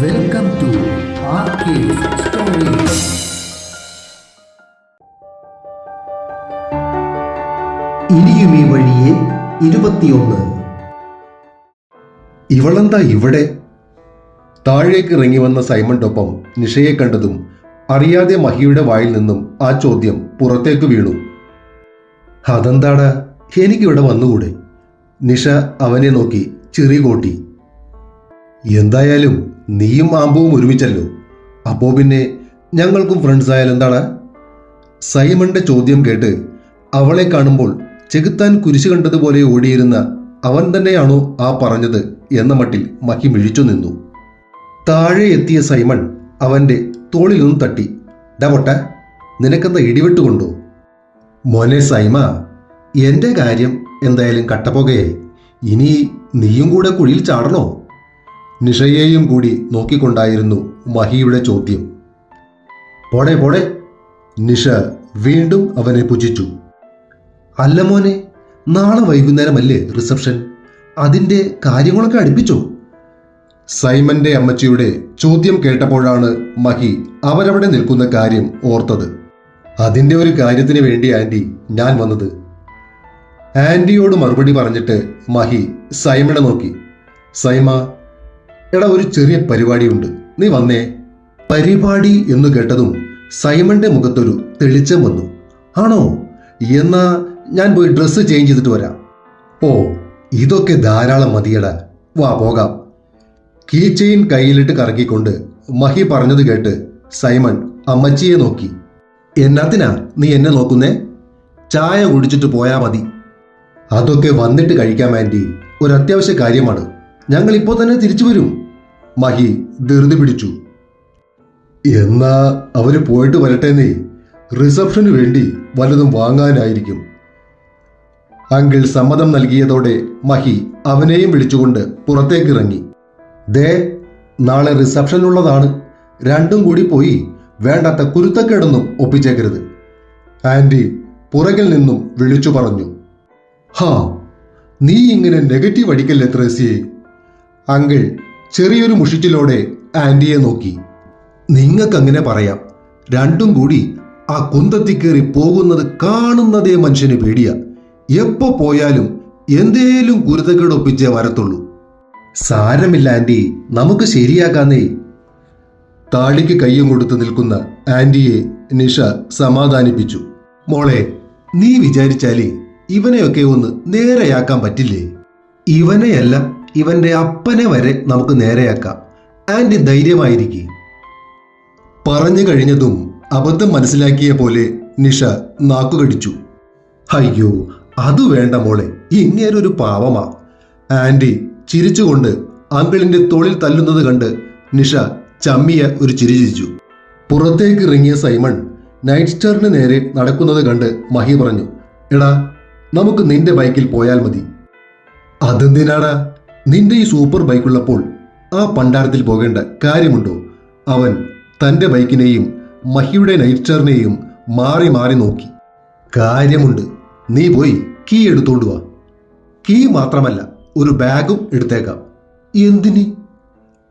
Welcome to ആർക്കേസ് stories. ഇനിയും ഈ വഴിയെ 21. ഇവളെന്താ ഇവിടെ? താഴേക്ക് ഇറങ്ങി വന്ന സൈമണ്ടൊപ്പം നിഷയെ കണ്ടതും അറിയാതെ മഹിയുടെ വായിൽ നിന്നും ആ ചോദ്യം പുറത്തേക്ക് വീണു. അതെന്താടാ, എനിക്കിവിടെ വന്നുകൂടെ? നിഷ അവനെ നോക്കി ചിറി കോട്ടി. എന്തായാലും നീയും ആമ്പവും ഒരുമിച്ചല്ലോ, അപ്പോ പിന്നെ ഞങ്ങൾക്കും ഫ്രണ്ട്സ് ആയാലെന്താടാ? സൈമന്റെ ചോദ്യം കേട്ട് അവളെ കാണുമ്പോൾ ചെകുത്താൻ കുരിശു കണ്ടതുപോലെ ഓടിയിരുന്ന അവൻ തന്നെയാണോ ആ പറഞ്ഞത് എന്ന മട്ടിൽ മഹി മിഴിച്ചു നിന്നു. താഴെ എത്തിയ സൈമൺ അവന്റെ തോളിലൊന്ന് തട്ടി. ഡാ പൊട്ട, നിനക്കെന്താ ഇടിവെട്ടുകൊണ്ടോ? മോനെ സൈമ, എന്റെ കാര്യം എന്തായാലും കട്ടപ്പുകയായി. ഇനി നീയും കൂടെ കുഴിയിൽ ചാടണോ? നിഷയെയും കൂടി നോക്കിക്കൊണ്ടായിരുന്നു മഹിയുടെ ചോദ്യം. പോടെ പോടെ, നിഷ വീണ്ടും അവനെ പുച്ഛിച്ചു. അല്ല മോനെ, നാളെ വൈകുന്നേരമല്ലേ റിസപ്ഷൻ? അതിന്റെ കാര്യങ്ങളൊക്കെ അടുപ്പിച്ചോ? സൈമന്റെ അമ്മച്ചിയുടെ ചോദ്യം കേട്ടപ്പോഴാണ് മഹി അവരവിടെ നിൽക്കുന്ന കാര്യം ഓർത്തത്. അതിന്റെ ഒരു കാര്യത്തിന് വേണ്ടി ആന്റി ഞാൻ വന്നത്. ആന്റിയോട് മറുപടി പറഞ്ഞിട്ട് മഹി സൈമനെ നോക്കി. സൈമ, എടാ, ഒരു ചെറിയ പരിപാടിയുണ്ട്, നീ വന്നേ. പരിപാടി എന്ന് കേട്ടതും സൈമന്റെ മുഖത്തൊരു തെളിച്ചം വന്നു. ആണോ? എന്നാ ഞാൻ പോയി ഡ്രസ്സ് ചേഞ്ച് ചെയ്തിട്ട് വരാം. ഓ, ഇതൊക്കെ ധാരാളം മതിയടാ, വാ പോകാം. കീ ചെയിൻ കയ്യിലിട്ട് കറക്കിക്കൊണ്ട് മഹി പറഞ്ഞത് കേട്ട് സൈമൺ അമ്മച്ചിയെ നോക്കി. എന്നാത്തിനാ നീ എന്നെ നോക്കുന്നേ? ചായ കുടിച്ചിട്ട് പോയാ മതി. അതൊക്കെ വന്നിട്ട് കഴിക്കാം ആന്റി, ഒരു അത്യാവശ്യ കാര്യമാണ്. ഞങ്ങൾ ഇപ്പോൾ തന്നെ തിരിച്ചു വരും. മഹി ധൃതി പിടിച്ചു. എന്നാ അവര് പോയിട്ട് വരട്ടെന്നേ, റിസപ്ഷന് വേണ്ടി വല്ലതും വാങ്ങാനായിരിക്കും. അങ്കിൾ സമ്മതം നൽകിയതോടെ മഹി അവനെയും വിളിച്ചുകൊണ്ട് പുറത്തേക്കിറങ്ങി. ദേ, നാളെ റിസപ്ഷനുള്ളതാണ്, രണ്ടും കൂടി പോയി വേണ്ടാത്ത കുരുത്തക്കേടൊന്നും ഒപ്പിച്ചേക്കരുത്, ആന്റി പുറകിൽ നിന്നും വിളിച്ചു പറഞ്ഞു. ഹാ, നീ ഇങ്ങനെ നെഗറ്റീവ് അടിക്കല്ലേ ത്രേസ്യേ? അങ്കിൾ ചെറിയൊരു മുഷിച്ചിലോടെ ആന്റിയെ നോക്കി. നിങ്ങൾക്കങ്ങനെ പറയാം, രണ്ടും കൂടി ആ കുന്തത്തി കയറി പോകുന്നത് കാണുന്നതേ മനുഷ്യന് പേടിയാ. എപ്പോ പോയാലും എന്തേലും കുരുത്തക്കേടൊപ്പിച്ചേ വരത്തുള്ളൂ. സാരമില്ല ആന്റി, നമുക്ക് ശരിയാക്കാന്നേ. താടിക്ക് കയ്യും കൊടുത്ത് നിൽക്കുന്ന ആന്റിയെ നിഷ സമാധാനിപ്പിച്ചു. മോളെ, നീ വിചാരിച്ചാലേ ഇവനെയൊക്കെ ഒന്ന് നേരെയാക്കാൻ പറ്റില്ലേ? ഇവനെയല്ല, ഇവന്റെ അപ്പനെ വരെ നമുക്ക് നേരെയാക്കാം. ആന്റി ധൈര്യമായിരിക്കും. പറഞ്ഞു കഴിഞ്ഞതും അബദ്ധം മനസ്സിലാക്കിയ പോലെ നിഷ നാക്കുകടിച്ചു. അയ്യോ, അത് വേണ്ട മോളെ, ഇങ്ങേരൊരു പാവമാ. ആന്റി ചിരിച്ചുകൊണ്ട് അങ്കിളിന്റെ തോളിൽ തല്ലുന്നത് കണ്ട് നിഷ ചമ്മിയ ഒരു ചിരി ചിരിച്ചു. പുറത്തേക്ക് ഇറങ്ങിയ സൈമൺ നൈറ്റ് സ്റ്റാറിന് നേരെ നടക്കുന്നത് കണ്ട് മഹി പറഞ്ഞു. എടാ, നമുക്ക് നിന്റെ ബൈക്കിൽ പോയാൽ മതി. അതെന്തിനാടാ? നിന്റെ ഈ സൂപ്പർ ബൈക്കുള്ളപ്പോൾ ആ പണ്ടാരത്തിൽ പോകേണ്ട കാര്യമുണ്ടോ? അവൻ തന്റെ ബൈക്കിനെയും മഹിയുടെ നൈറ്റ് സ്റ്റാറിനെയും മാറി മാറി നോക്കി. കാര്യമുണ്ട്, നീ പോയി കീ എടുത്തോണ്ട് വാ. കീ മാത്രമല്ല, ഒരു ബാഗും എടുത്തേക്കാം. എന്തിന്?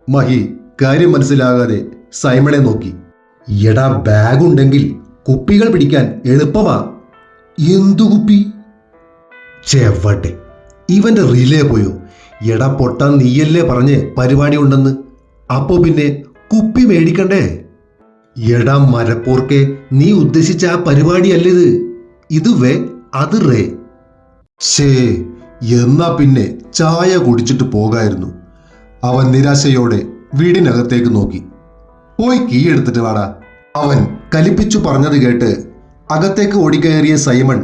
മഹി കാര്യം മനസ്സിലാകാതെ സൈമണെ നോക്കി. എടാ, ബാഗുണ്ടെങ്കിൽ കുപ്പികൾ പിടിക്കാൻ എളുപ്പമാ. എന്തു കുപ്പി? ചെവട്ടെ, ഇവന്റെ റിലേ പോയോ? എടാ പൊട്ട, നീയല്ലേ പറഞ്ഞ് പരിപാടി ഉണ്ടെന്ന്, അപ്പോ പിന്നെ കുപ്പി മേടിക്കണ്ടേ? എടാ മരപ്പോർക്കെ, നീ ഉദ്ദേശിച്ച ആ പരിപാടിയല്ലിത്. ഇത് വേ, അത് റേ. ശേ, എന്നാ പിന്നെ ചായ കുടിച്ചിട്ട് പോകായിരുന്നു. അവൻ നിരാശയോടെ വീടിനകത്തേക്ക് നോക്കി. പോയി കീ എടുത്തിട്ട് വാടാ, അവൻ കലിപ്പിച്ചു പറഞ്ഞത് കേട്ട് അകത്തേക്ക് ഓടിക്കയറിയ സൈമൺ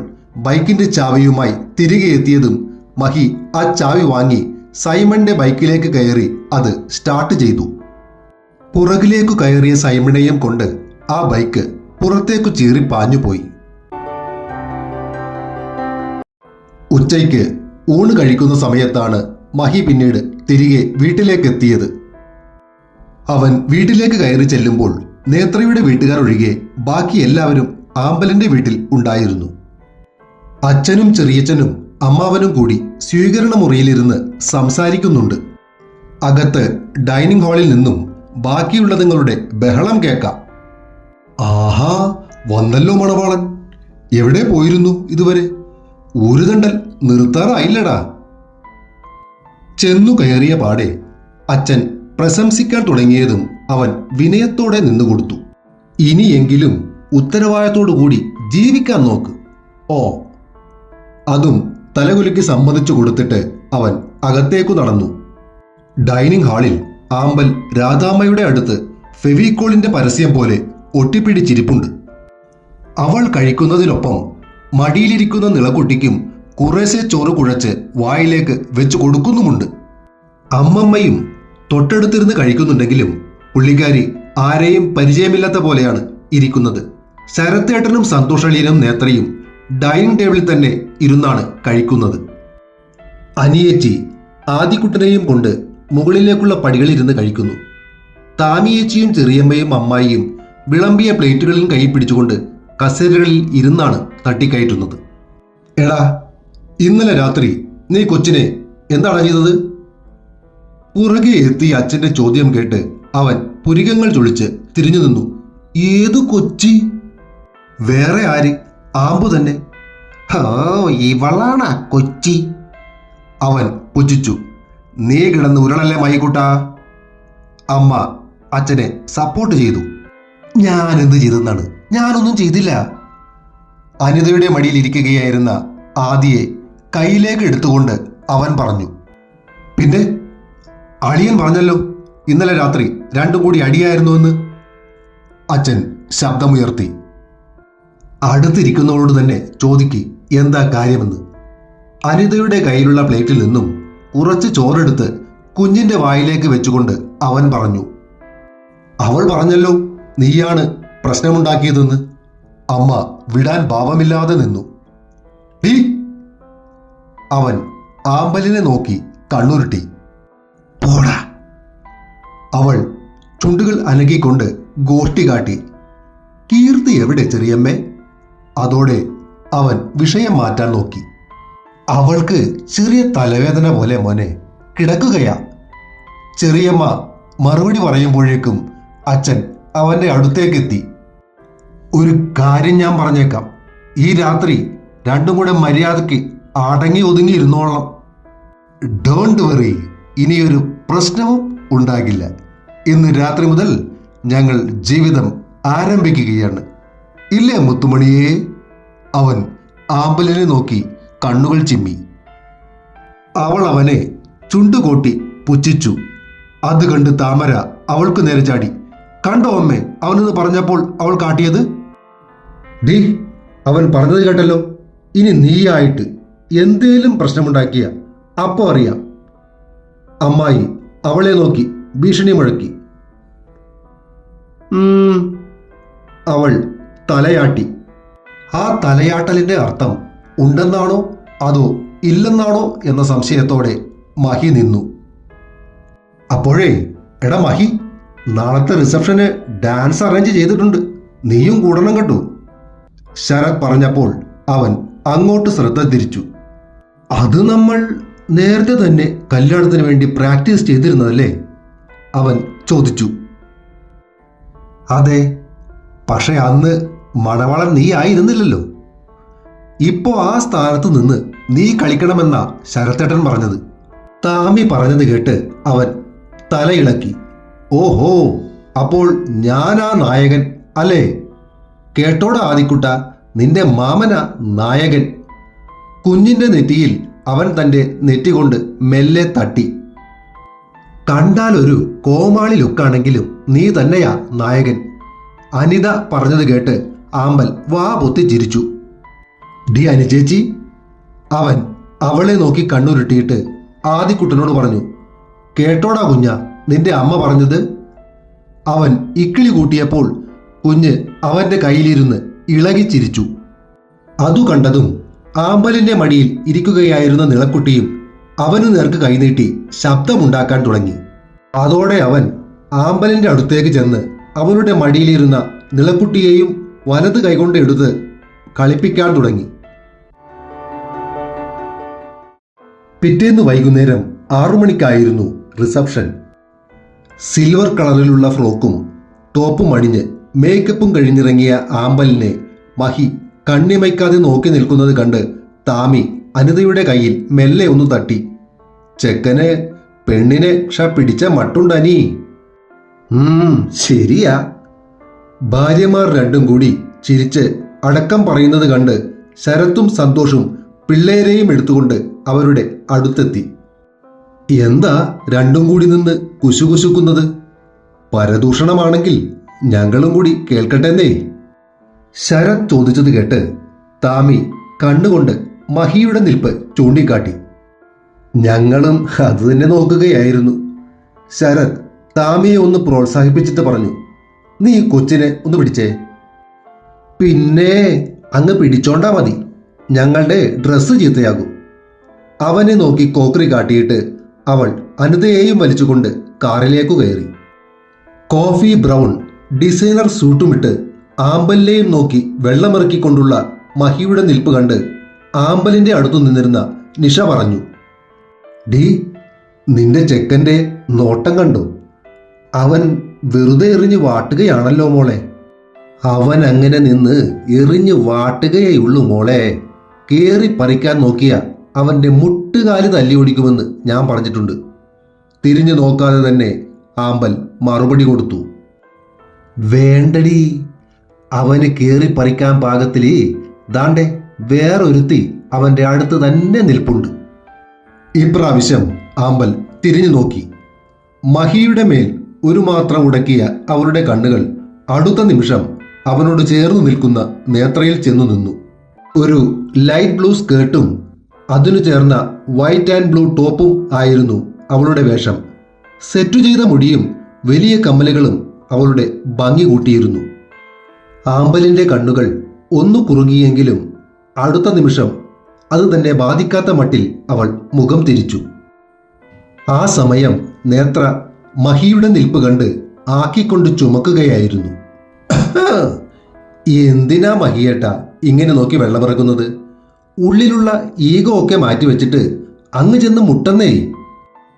ബൈക്കിന്റെ ചാവിയുമായി തിരികെ എത്തിയതും മഹി ആ ചാവി വാങ്ങി സൈമന്റെ ബൈക്കിലേക്ക് കയറി അത് സ്റ്റാർട്ട് ചെയ്തു. പുറകിലേക്കു കയറിയ സൈമണെയും കൊണ്ട് ആ ബൈക്ക് പുറത്തേക്കു ചീറി പാഞ്ഞുപോയി. ഉച്ചയ്ക്ക് ഊണ് കഴിക്കുന്ന സമയത്താണ് മഹി പിന്നീട് തിരികെ വീട്ടിലേക്ക് എത്തിയത്. അവൻ വീട്ടിലേക്ക് കയറി ചെല്ലുമ്പോൾ നേത്രയുടെ വീട്ടുകാർ ഒഴികെ ബാക്കി എല്ലാവരും ആമ്പലിന്റെ വീട്ടിൽ ഉണ്ടായിരുന്നു. അച്ഛനും ചെറിയച്ഛനും അമ്മാവനും കൂടി സ്വീകരണ മുറിയിലിരുന്ന് സംസാരിക്കുന്നുണ്ട്. അകത്ത് ഡൈനിങ് ഹാളിൽ നിന്നും ബാക്കിയുള്ളതുങ്ങളുടെ ബഹളം കേൾക്കാം. ആഹാ, വന്നല്ലോ മണവാളൻ. എവിടെ പോയിരുന്നു ഇതുവരെ? ഒരു തണ്ടൽ നിർത്താറായില്ലടാ. ചെന്നു കയറിയ പാടെ അച്ഛൻ പ്രശംസിക്കാൻ തുടങ്ങിയതും അവൻ വിനയത്തോടെ നിന്നുകൊടുത്തു. ഇനിയെങ്കിലും ഉത്തരവാദിത്തോടു കൂടി ജീവിക്കാൻ നോക്ക്. ഓ. അതും തലകുലുക്കി സമ്മതിച്ചു കൊടുത്തിട്ട് അവൻ അകത്തേക്കു നടന്നു. ഡൈനിങ് ഹാളിൽ ആമ്പൽ രാധാമ്മയുടെ അടുത്ത് ഫെവിക്കോളിന്റെ പരസ്യം പോലെ ഒട്ടിപ്പിടിച്ചിരിപ്പുണ്ട്. അവൾ കഴിക്കുന്നതിനൊപ്പം മടിയിലിരിക്കുന്ന നിളക്കുട്ടിക്കും കുറേശ്ശെ ചോറ് കുഴച്ച് വായിലേക്ക് വെച്ചു കൊടുക്കുന്നുമുണ്ട്. അമ്മമ്മയും തൊട്ടടുത്തിരുന്ന് കഴിക്കുന്നുണ്ടെങ്കിലും പുള്ളിക്കാരി ആരെയും പരിചയമില്ലാത്ത പോലെയാണ് ഇരിക്കുന്നത്. ശരത്തേട്ടനും സന്തോഷലീനും നേത്രയും ഡൈനിങ് ടേബിളിൽ തന്നെ ഇരുന്നാണ് കഴിക്കുന്നത്. അനിയേച്ചി ആദിക്കുട്ടനെയും കൊണ്ട് മുകളിലേക്കുള്ള പടികളിരുന്ന് കഴിക്കുന്നു. താമിയേച്ചിയും ചെറിയമ്മയും അമ്മായിയും വിളമ്പിയ പ്ലേറ്റുകളിലും കൈ പിടിച്ചുകൊണ്ട് കസേരകളിൽ ഇരുന്നാണ് തട്ടിക്കയറ്റുന്നത്. എടാ, ഇന്നലെ രാത്രി നീ കൊച്ചിനെ എന്താണ് ചെയ്തത്? പുറകെ എത്തിയ അച്ഛന്റെ ചോദ്യം കേട്ട് അവൻ പുരികങ്ങൾ ചൊളിച്ച് തിരിഞ്ഞു നിന്നു. ഏതു കൊച്ചി? വേറെ ആര്? ആമ്പു തന്നെ. ഹോ, ഇവളാണ് കൊച്ചി. അവൻ പുച്ഛിച്ചു. നീ കിടന്ന് ഉരുളല്ലേ മൈക്കൂട്ടാ. അമ്മ അച്ഛനെ സപ്പോർട്ട് ചെയ്തു. ഞാൻ എന്ത് ചെയ്തെന്നാണ്? ഞാനൊന്നും ചെയ്തില്ല. അനിതയുടെ മടിയിൽ ഇരിക്കുകയായിരുന്ന ആദിയെ കയ്യിലേക്ക് എടുത്തുകൊണ്ട് അവൻ പറഞ്ഞു. പിന്നെ അളിയൻ പറഞ്ഞല്ലോ ഇന്നലെ രാത്രി രണ്ടും കൂടി അടിയായിരുന്നുവെന്ന്. അച്ഛൻ ശബ്ദമുയർത്തി. അടുത്തിരിക്കുന്നവളോട് തന്നെ ചോദിക്ക് എന്താ കാര്യമെന്ന്. അനിതയുടെ കയ്യിലുള്ള പ്ലേറ്റിൽ നിന്നും കുറച്ച് ചോറെടുത്ത് കുഞ്ഞിന്റെ വായിലേക്ക് വെച്ചുകൊണ്ട് അവൻ പറഞ്ഞു. അവൾ പറഞ്ഞല്ലോ നീയാണ് പ്രശ്നമുണ്ടാക്കിയതെന്ന്. അമ്മ വിടാൻ ഭാവമില്ലാതെ നിന്നു. ഡീ! അവൻ ആമ്പലിനെ നോക്കി കണ്ണുരുട്ടി. പോടാ! അവൾ ചുണ്ടുകൾ അനകിക്കൊണ്ട് ഗോഷ്ടി കാട്ടി. കീർത്തി എവിടെ ചെറിയമ്മേ? അതോടെ അവൻ വിഷയം മാറ്റാൻ നോക്കി. അവൾക്ക് ചെറിയ തലവേദന പോലെ മോനെ, കിടക്കുകയാ. ചെറിയമ്മ മറുപടി പറയുമ്പോഴേക്കും അച്ഛൻ അവന്റെ അടുത്തേക്കെത്തി. ഒരു കാര്യം ഞാൻ പറഞ്ഞേക്കാം. ഈ രാത്രി രണ്ടും കൂടെ മര്യാദയ്ക്ക് അടങ്ങി ഒതുങ്ങി ഇരുന്നോളണം. ഡോണ്ട് വറി, ഇനിയൊരു പ്രശ്നവും ഉണ്ടാകില്ല. ഇന്ന് രാത്രി മുതൽ ഞങ്ങൾ ജീവിതം ആരംഭിക്കുകയാണ്. ഇല്ലേ മുത്തുമണിയേ? അവൻ ആമ്പലിനെ നോക്കി കണ്ണുകൾ ചിമ്മി. അവൾ അവനെ ചുണ്ടുകൊട്ടി പുച്ഛിച്ചു. അത് കണ്ട് താമര അവൾക്ക് നേരെ ചാടി. കണ്ടോ അമ്മേ അവനെന്ന് പറഞ്ഞപ്പോൾ അവൾ കാട്ടിയത്? ഡീ, അവൻ പറഞ്ഞത് കേട്ടല്ലോ. ഇനി നീയായിട്ട് എന്തേലും പ്രശ്നമുണ്ടാക്കിയ അപ്പോ അറിയാം. അമ്മായി അവളെ നോക്കി ഭീഷണി മുഴക്കി. അവൾ തലയാട്ടി. ആ തലയാട്ടലിന്റെ അർത്ഥം ഉണ്ടെന്നാണോ അതോ ഇല്ലെന്നാണോ എന്ന സംശയത്തോടെ മഹി നിന്നു. അപ്പോഴേ, എടാ മഹി, നാളത്തെ റിസപ്ഷന് ഡാൻസ് അറേഞ്ച് ചെയ്തിട്ടുണ്ട്, നീയും കൂടണം കേട്ടോ. ശരത് പറഞ്ഞപ്പോൾ അവൻ അങ്ങോട്ട് ശ്രദ്ധ തിരിച്ചു. അത് നമ്മൾ നേരത്തെ തന്നെ കല്യാണത്തിന് വേണ്ടി പ്രാക്ടീസ് ചെയ്തിരുന്നതല്ലേ? അവൻ ചോദിച്ചു. അതെ, പക്ഷെ അന്ന് മണവാളൻ നീ ആയിരുന്നില്ലല്ലോ. ഇപ്പോ ആ സ്ഥാനത്ത് നിന്ന് നീ കളിക്കണമെന്ന ശരത്തേട്ടൻ പറഞ്ഞത്. താമി പറഞ്ഞത് കേട്ട് അവൻ തലയിളക്കി. ഓഹോ, അപ്പോൾ ഞാനാ നായകൻ അല്ലേ? കേട്ടോടാ ആദിക്കുട്ട, നിന്റെ മാമന നായകൻ. കുഞ്ഞിന്റെ നെറ്റിയിൽ അവൻ തന്റെ നെറ്റി കൊണ്ട് മെല്ലെ തട്ടി. കണ്ടാലൊരു കോമാളി ലുക്കാണെങ്കിലും നീ തന്നെയാ നായകൻ. അനിത പറഞ്ഞത് കേട്ട് ആമ്പൽ വാ പൊത്തി ചിരിച്ചു. ഡി അനുചേച്ചി, അവൻ അവളെ നോക്കി കണ്ണുരുട്ടിയിട്ട് ആദിക്കുട്ടനോട് പറഞ്ഞു. കേട്ടോടാ കുഞ്ഞ നിന്റെ അമ്മ പറഞ്ഞത്? അവൻ ഇക്കിളി കൂട്ടിയപ്പോൾ കുഞ്ഞ് അവന്റെ കയ്യിലിരുന്ന് ഇളകിച്ചിരിച്ചു. അതു കണ്ടതും ആമ്പലിന്റെ മടിയിൽ ഇരിക്കുകയായിരുന്ന നിളക്കുട്ടിയും അവനു നേർക്ക് കൈനീട്ടി ശബ്ദമുണ്ടാക്കാൻ തുടങ്ങി. അതോടെ അവൻ ആമ്പലിന്റെ അടുത്തേക്ക് ചെന്ന് അവനുടെ മടിയിലിരുന്ന നിളക്കുട്ടിയെയും വലത് കൈകൊണ്ട് എടുത്ത് കളിപ്പിക്കാൻ തുടങ്ങി. പിറ്റേന്ന് വൈകുന്നേരം 6 മണിക്കായിരുന്നു റിസപ്ഷൻ. സിൽവർ കളറിലുള്ള ഫ്രോക്കും ടോപ്പും അണിഞ്ഞ് മേക്കപ്പും കഴിഞ്ഞിറങ്ങിയ ആമ്പലിനെ മഹി കണ്ണിമയ്ക്കാതെ നോക്കി നിൽക്കുന്നത് കണ്ട് താമി അനിതയുടെ കയ്യിൽ മെല്ലെ ഒന്ന് തട്ടി. ചെക്കന് പെണ്ണിനെ പിടിച്ച മട്ടുണ്ടനീ. ശരിയാ. ഭാര്യമാർ രണ്ടും കൂടി ചിരിച്ച് അടക്കം പറയുന്നത് കണ്ട് ശരത്തും സന്തോഷും പിള്ളേരെയും എടുത്തുകൊണ്ട് അവരുടെ അടുത്തെത്തി. എന്താ രണ്ടും കൂടി നിന്ന് കുശുകുശുക്കുന്നത്? പരദൂഷണമാണെങ്കിൽ ഞങ്ങളും കൂടി കേൾക്കട്ടെന്നേ. ശരത് ചോദിച്ചത് കേട്ട് താമി കണ്ണുകൊണ്ട് മഹിയുടെ നിൽപ്പ് ചൂണ്ടിക്കാട്ടി. ഞങ്ങളും അത് തന്നെ നോക്കുകയായിരുന്നു. ശരത് താമിയെ ഒന്ന് പ്രോത്സാഹിപ്പിച്ചിട്ട് പറഞ്ഞു, നീ കൊച്ചിനെ ഒന്ന് പിടിച്ചേ. പിന്നെ അങ്ങ് പിടിച്ചോണ്ടാ മതി, ഞങ്ങളുടെ ഡ്രസ്സ് ചീത്തയാകും. അവനെ നോക്കി കോക്രി കാട്ടിയിട്ട് അവൾ അനിതയെയും വലിച്ചുകൊണ്ട് കാറിലേക്ക് കയറി. കോഫി ബ്രൗൺ ഡിസൈനർ സൂട്ടുമിട്ട് ആമ്പലിനെയും നോക്കി വെള്ളമിറക്കിക്കൊണ്ടുള്ള മഹിയുടെ നിൽപ്പ് കണ്ട് ആമ്പലിന്റെ അടുത്തു നിന്നിരുന്ന നിഷ പറഞ്ഞു, ഡി, നിന്റെ ചെക്കൻ്റെ നോട്ടം കണ്ടു? അവൻ വെറുതെ എറിഞ്ഞു വാട്ടുകയാണല്ലോ മോളെ. അവൻ അങ്ങനെ നിന്ന് എറിഞ്ഞു വാട്ടുകയുള്ളൂ മോളെ. കേറി പറിക്കാൻ നോക്കിയ അവൻ്റെ മുട്ടുകാല് തല്ലി ഓടിക്കുമെന്ന് ഞാൻ പറഞ്ഞിട്ടുണ്ട്. തിരിഞ്ഞു നോക്കാതെ തന്നെ ആമ്പൽ മറുപടി കൊടുത്തു. വേണ്ടടി, അവന് കേറി പറിക്കാൻ പാകത്തില് ദാണ്ടെ വേറൊരുത്തി അവൻ്റെ അടുത്ത് തന്നെ നിൽപ്പുണ്ട്. ഇപ്രാവശ്യം ആമ്പൽ തിരിഞ്ഞു നോക്കി. മഹിയുടെ മേൽ ഒരു മാത്രം ഉടക്കിയ അവരുടെ കണ്ണുകൾ അടുത്ത നിമിഷം അവനോട് ചേർന്ന് നിൽക്കുന്ന നേത്രയിൽ ചെന്നു നിന്നു. ഒരു ലൈറ്റ് ബ്ലൂ സ്കേർട്ടും അതിനു ചേർന്ന വൈറ്റ് ആൻഡ് ബ്ലൂ ടോപ്പും ആയിരുന്നു അവളുടെ വേഷം. സെറ്റു ചെയ്ത മുടിയും വലിയ കമ്മലുകളും അവളുടെ ഭംഗി കൂട്ടിയിരുന്നു. ആമ്പലിന്റെ കണ്ണുകൾ ഒന്നു കുറുകിയെങ്കിലും അടുത്ത നിമിഷം അത് തന്നെ ബാധിക്കാത്ത മട്ടിൽ അവൾ മുഖം തിരിച്ചു. ആ സമയം നേത്ര മഹിയുടെ നിൽപ്പ് കണ്ട് ആക്കിക്കൊണ്ട് ചുമക്കുകയായിരുന്നു. എന്തിനാ മഹിയേട്ടാ ഇങ്ങനെ നോക്കി വെള്ളമിറക്കുന്നത്? ഉള്ളിലുള്ള ഈഗോ ഒക്കെ മാറ്റിവെച്ചിട്ട് അങ്ങ് ചെന്ന് മുട്ടുന്നേ.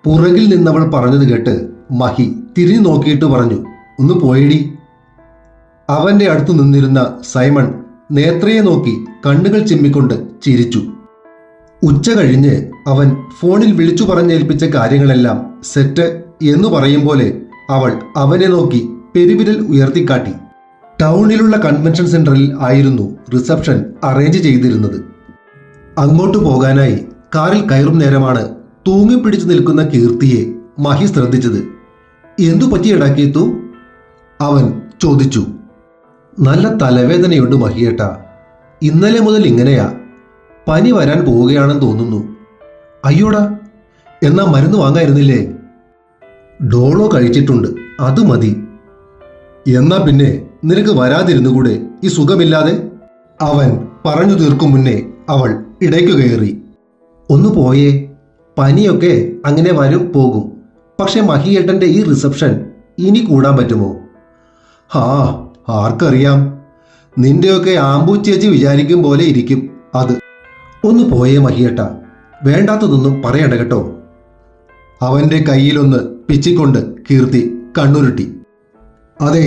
പുറകിൽ നിന്നവൾ പറഞ്ഞത് കേട്ട് മഹി തിരിഞ്ഞു നോക്കിയിട്ട് പറഞ്ഞു, ഒന്ന് പോയിടി. അവന്റെ അടുത്ത് നിന്നിരുന്ന സൈമൺ നേത്രയെ നോക്കി കണ്ണുകൾ ചിമ്മിക്കൊണ്ട് ചിരിച്ചു. ഉച്ച കഴിഞ്ഞ് അവൻ ഫോണിൽ വിളിച്ചു പറഞ്ഞേൽപ്പിച്ച കാര്യങ്ങളെല്ലാം സെറ്റ് എന്ന് പറയും പോലെ അവൾ അവനെ നോക്കി പെരുവിരൽ ഉയർത്തിക്കാട്ടി. ടൗണിലുള്ള കൺവെൻഷൻ സെന്ററിൽ ആയിരുന്നു റിസപ്ഷൻ അറേഞ്ച് ചെയ്തിരുന്നത്. അങ്ങോട്ട് പോകാനായി കാറിൽ കയറും നേരമാണ് തൂങ്ങിപ്പിടിച്ചു നിൽക്കുന്ന കീർത്തിയെ മഹി ശ്രദ്ധിച്ചത്. എന്തു പറ്റിയടാ കീർത്തു? അവൻ ചോദിച്ചു. നല്ല തലവേദനയുണ്ട് മഹിയേട്ടാ. ഇന്നലെ മുതൽ ഇങ്ങനെയാ. പനി വരാൻ പോവുകയാണെന്ന് തോന്നുന്നു. അയ്യോടാ, എന്നാ മരുന്ന് വാങ്ങായിരുന്നില്ലേ? ഡോളോ കഴിച്ചിട്ടുണ്ട്, അത് മതി. എന്നാ പിന്നെ നിനക്ക് വരാതിരുന്നുകൂടെ ഈ സുഖമില്ലാതെ? അവൻ പറഞ്ഞു തീർക്കും മുന്നേ അവൾ ഇടയ്ക്കു കയറി. ഒന്ന് പോയേ, പനിയൊക്കെ അങ്ങനെ വരും പോകും. പക്ഷെ മഹിയേട്ടന്റെ ഈ റിസപ്ഷൻ ഇനി കൂടാൻ പറ്റുമോ? ആർക്കറിയാം. നിന്റെയൊക്കെ ആമ്പൂച്ചേച്ചി വിചാരിക്കും പോലെ ഇരിക്കും അത്. ഒന്ന് പോയേ മഹിയേട്ട, വേണ്ടാത്തതൊന്നും പറയണ്ട കേട്ടോ. അവന്റെ കയ്യിലൊന്ന് പിച്ചിക്കൊണ്ട് കീർത്തി കണ്ണുരുട്ടി. അതെ,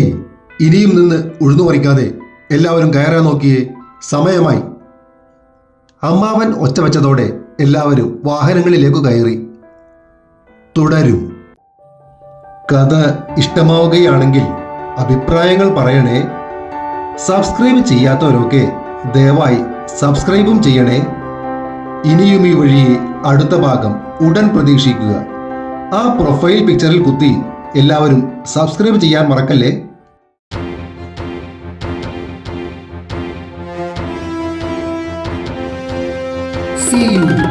ഇനിയും നിന്ന് ഉഴുന്നു പറിക്കാതെ എല്ലാവരും കയറാൻ നോക്കിയേ, സമയമായി. അമ്മാവൻ ഒച്ച വെച്ചതോടെ എല്ലാവരും വാഹനങ്ങളിലേക്ക് കയറി. തുടരും. കഥ ഇഷ്ടമാവുകയാണെങ്കിൽ അഭിപ്രായങ്ങൾ പറയണേ. സബ്സ്ക്രൈബ് ചെയ്യാത്തവരൊക്കെ ദയവായി സബ്സ്ക്രൈബും ചെയ്യണേ. ഇനിയും ഈ വഴിയെ അടുത്ത ഭാഗം ഉടൻ പ്രതീക്ഷിക്കുക. ആ പ്രൊഫൈൽ പിക്ചറിൽ കുത്തി എല്ലാവരും സബ്സ്ക്രൈബ് ചെയ്യാൻ മറക്കല്ലേ. See you